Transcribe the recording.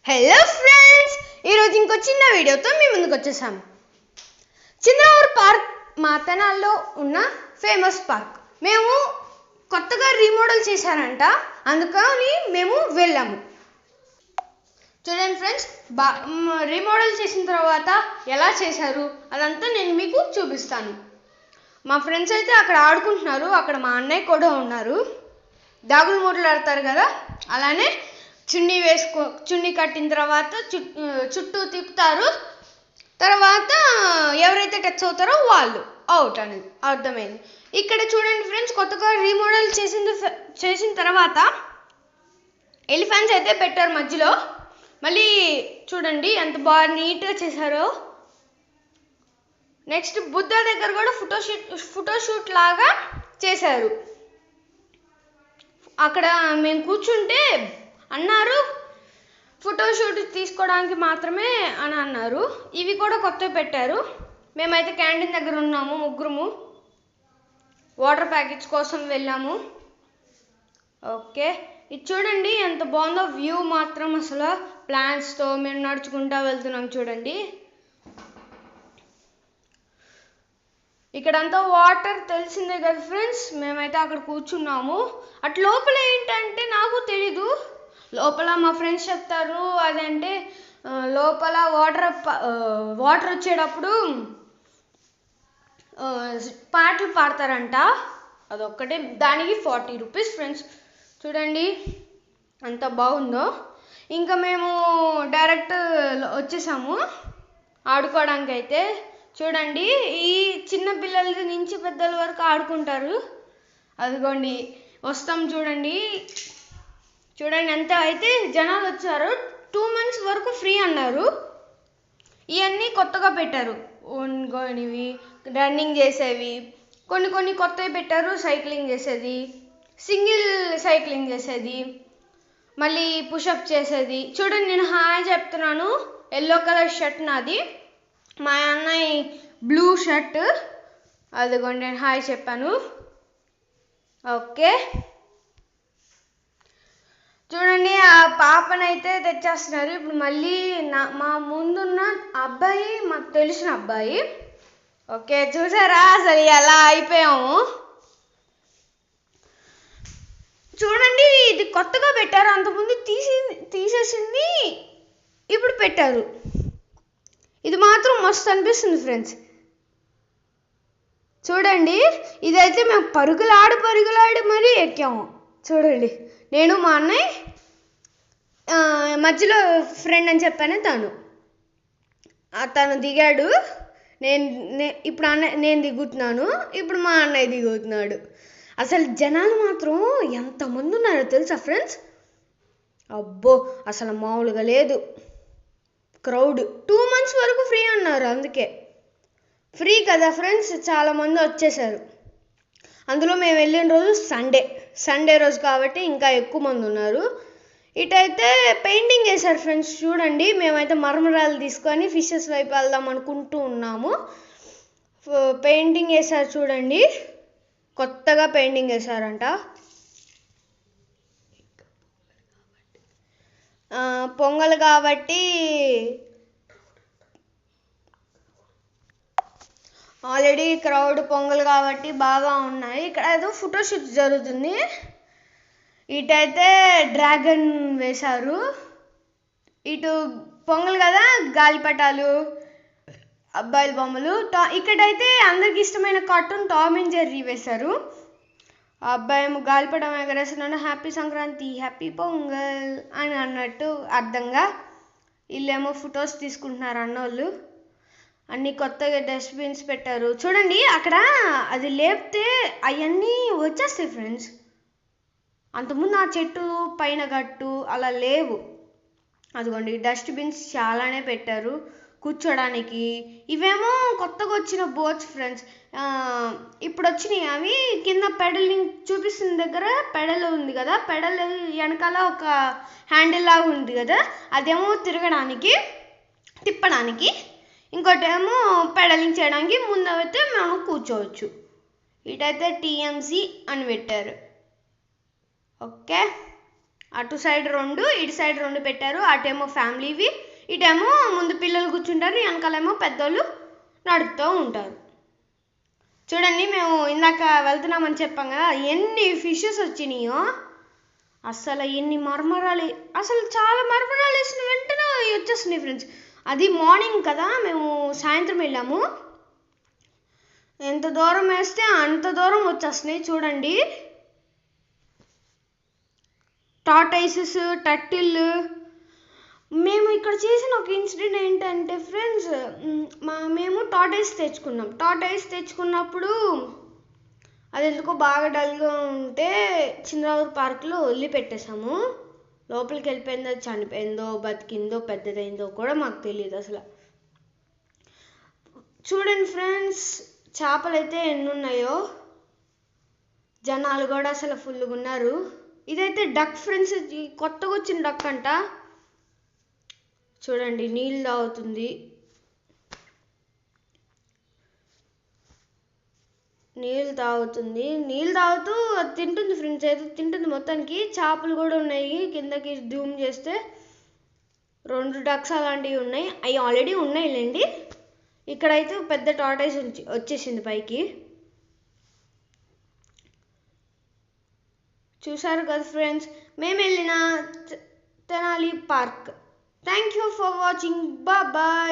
Hello friends, ఈరోజు ఇంకో చిన్న వీడియోతో మీ ముందుకు వచ్చేసాము. చంద్రవూరు పార్క్ మా తెనాల్లో ఉన్న ఫేమస్ పార్క్. మేము కొత్తగా రీమోడల్ చేశారంట, అందుకని మేము వెళ్ళాము. చూడండి ఫ్రెండ్స్, రీమోడల్ చేసిన తర్వాత ఎలా చేశారు అదంతా నేను మీకు చూపిస్తాను. మా ఫ్రెండ్స్ అయితే అక్కడ ఆడుకుంటున్నారు, అక్కడ మా అన్నయ్య కూడా ఉన్నారు. దాగుడు మూటలు ఆడతారు కదా, అలానే చున్నీ కట్టిన తర్వాత చుట్టూ తిప్పుతారు. తర్వాత ఎవరైతే టచ్ అవుతారో వాళ్ళు అవుట్ అనేది అర్థమైంది. ఇక్కడ చూడండి ఫ్రెండ్స్, కొత్తగా రీమోడల్ చేసిన తర్వాత ఎలిఫెంట్స్ అయితే పెట్టారు మధ్యలో. మళ్ళీ చూడండి ఎంత బాగా నీట్గా చేశారో. నెక్స్ట్ బుద్ధ దగ్గర కూడా ఫోటోషూట్ లాగా చేశారు. అక్కడ మేము కూర్చుంటే అన్నారు ఫోటోషూట్ తీసుకోవడానికి మాత్రమే అని అన్నారు. ఇవి కూడా కొత్తవి పెట్టారు. మేమైతే క్యాంటీన్ దగ్గర ఉన్నాము, ముగ్గురము వాటర్ ప్యాకెట్స్ కోసం వెళ్ళాము. ఓకే, ఇది చూడండి ఎంత బాగుందో వ్యూ మాత్రం. అసలు ప్లాంట్స్తో మేము నడుచుకుంటా వెళ్తున్నాం చూడండి. ఇక్కడంతా వాటర్ తెలిసిందే కదా ఫ్రెండ్స్. మేమైతే అక్కడ కూర్చున్నాము. అటు లోపల ఏంటంటే నాకు తెలీదు, లోపల మా ఫ్రెండ్స్ చెప్తారు. అదంటే లోపల వాటర్ వచ్చేటప్పుడు పాటలు పాడతారంట, అదొక్కటే. దానికి 40 రూపీస్ ఫ్రెండ్స్. చూడండి అంత బాగుందో. ఇంకా మేము డైరెక్ట్ వచ్చేసాము ఆడుకోవడానికి. అయితే చూడండి, ఈ చిన్న పిల్లల నుంచి పెద్దల వరకు ఆడుకుంటారు. అదిగోండి వస్తాం చూడండి. చూడండి ఎంత అయితే జనాలు వచ్చారు. 2 months వరకు ఫ్రీ అన్నారు. ఇవన్నీ కొత్తగా పెట్టారు. ఓన్గోనివి రన్నింగ్ చేసేవి కొన్ని కొత్తవి పెట్టారు. సైక్లింగ్ చేసేది, సింగిల్ సైక్లింగ్ చేసేది, మళ్ళీ పుషప్ చేసేది. చూడండి నేను హాయ్ చెప్తున్నాను. ఎల్లో కలర్ షర్ట్ నాది, మా అన్నయ్య బ్లూ షర్ట్. అదిగోండి నేను హాయ్ చెప్పాను. ఓకే, చూడండి ఆ పాపనైతే తెచ్చేస్తున్నారు. ఇప్పుడు మళ్ళీ మా ముందున్న అబ్బాయి మాకు తెలిసిన అబ్బాయి. ఓకే, చూసారా అసలు ఎలా అయిపోయాము. చూడండి ఇది కొత్తగా పెట్టారు, అంతకుముందు తీసేసింది ఇప్పుడు పెట్టారు. ఇది మాత్రం మస్తు అనిపిస్తుంది ఫ్రెండ్స్. చూడండి ఇదైతే మేము పరుగులాడి మరీ ఎక్కాము. చూడండి నేను మా అన్నయ్య మధ్యలో ఫ్రెండ్ అని చెప్పాను, తను దిగాడు. ఇప్పుడు నేను దిగుతున్నాను, ఇప్పుడు మా అన్నయ్య దిగుతున్నాడు. అసలు జనాలు మాత్రం ఎంతమంది ఉన్నారో తెలుసా ఫ్రెండ్స్. అబ్బో అసలు మామూలుగా లేదు క్రౌడ్. 2 months వరకు ఫ్రీ అన్నారు, అందుకే ఫ్రీ కదా ఫ్రెండ్స్, చాలామంది వచ్చేసారు. అందులో మేము వెళ్ళిన రోజు సండే రోజు కాబట్టి ఇంకా ఎక్కువ మంది ఉన్నారు. ఇటైతే పెయింటింగ్ వేశారు ఫ్రెండ్స్. చూడండి మేమైతే మరమరాలు తీసుకొని ఫిషెస్ వైపు వెళ్దాం అనుకుంటూ ఉన్నాము. పెయింటింగ్ వేశారు చూడండి, కొత్తగా పెయింటింగ్ వేశారంట. పొంగల్ కాబట్టి ఆల్రెడీ క్రౌడ్, పొంగల్ కాబట్టి బాగా ఉన్నాయి. ఇక్కడ ఏదో ఫోటోషూట్ జరుగుతుంది. ఇటైతే డ్రాగన్ వేశారు. ఇటు పొంగల్ కదా, గాలిపటాలు, అబ్బాయిల బొమ్మలు. ఇక్కడైతే అందరికి ఇష్టమైన కార్టూన్ టామ్ అండ్ జెర్రీ వేశారు. ఆ అబ్బాయి ఏమో గాలిపటం ఎగరేస్తున్నాడు, హ్యాపీ సంక్రాంతి, హ్యాపీ పొంగల్ అని అన్నట్టు అర్థంగా. వీళ్ళేమో ఫొటోస్ తీసుకుంటున్నారు అన్నోళ్ళు. అన్ని కొత్తగా డస్ట్బిన్స్ పెట్టారు. చూడండి అక్కడ అది లేపితే అవన్నీ వచ్చేస్తాయి ఫ్రెండ్స్. అంతకుముందు ఆ చెట్టు పైన గట్టు అలా లేవు. అదిగోండి డస్ట్బిన్స్ చాలానే పెట్టారు కూర్చోడానికి. ఇవేమో కొత్తగా వచ్చిన బోట్స్ ఫ్రెండ్స్. ఇప్పుడు వచ్చినాయి అవి. కింద పెడలింగ్ చూపిస్తున్న దగ్గర పెడల్ ఉంది కదా, పెడల్ వెనకాల ఒక హ్యాండిల్ లాగా ఉంది కదా, అదేమో తిప్పడానికి, ఇంకోటి ఏమో పెడలింగ్ చేయడానికి. ముందైతే మేము కూర్చోవచ్చు. ఇటైతే TMC అని పెట్టారు. ఓకే, అటు సైడ్ 2 ఇటు సైడ్ 2 పెట్టారు. అటేమో ఫ్యామిలీవి, ఇటేమో ముందు పిల్లలు కూర్చుంటారు, వెనకాలేమో పెద్దోళ్ళు నడుపుతూ ఉంటారు. చూడండి, మేము ఇందాక వెళ్తున్నామని చెప్పాం కదా, ఎన్ని ఫిషెస్ వచ్చినాయో. అసలు ఎన్ని మరమరాలు, అసలు చాలా మరమరాలు వేసిన వెంటనే వచ్చేస్తున్నాయి ఫ్రెండ్స్. అది మార్నింగ్ కదా, మేము సాయంత్రం వెళ్ళాము. ఎంత దూరం వేస్తే అంత దూరం వచ్చేస్తున్నాయి. చూడండి, టార్టైసెస్, టర్టిల్. మేము ఇక్కడ చేసిన ఒక ఇన్సిడెంట్ ఏంటంటే ఫ్రెండ్స్, మేము టార్టైస్ తెచ్చుకున్నప్పుడు అది ఎందుకో బాగా డల్గా ఉంటే చింద్రావూరు పార్క్లో వదిలిపెట్టేసాము. లోపలికి వెళ్ళిపోయిందో, అది చనిపోయిందో, బతికిందో, పెద్దదైందో కూడా మాకు తెలియదు అసలు. చూడండి ఫ్రెండ్స్, చేపలు అయితే ఎన్ని ఉన్నాయో. జనాలు కూడా అసలు ఫుల్గా ఉన్నారు. ఇదైతే డక్ ఫ్రెండ్స్, కొత్తగా వచ్చిన డక్ అంట. చూడండి, నీళ్ళు తాగుతుంది. నీళ్ళు తాగుతూ అది తింటుంది ఫ్రెండ్స్, ఏదో తింటుంది. మొత్తానికి చేపలు కూడా ఉన్నాయి. కిందకి జూమ్ చేస్తే 2 డక్స్ అలాంటివి ఉన్నాయి. అవి ఆల్రెడీ ఉన్నాయిలేండి. ఇక్కడైతే పెద్ద టార్టైస్ వచ్చేసింది పైకి. చూసారు కదా ఫ్రెండ్స్, మేము వెళ్ళిన Tenali park. Thank you for watching. Bye.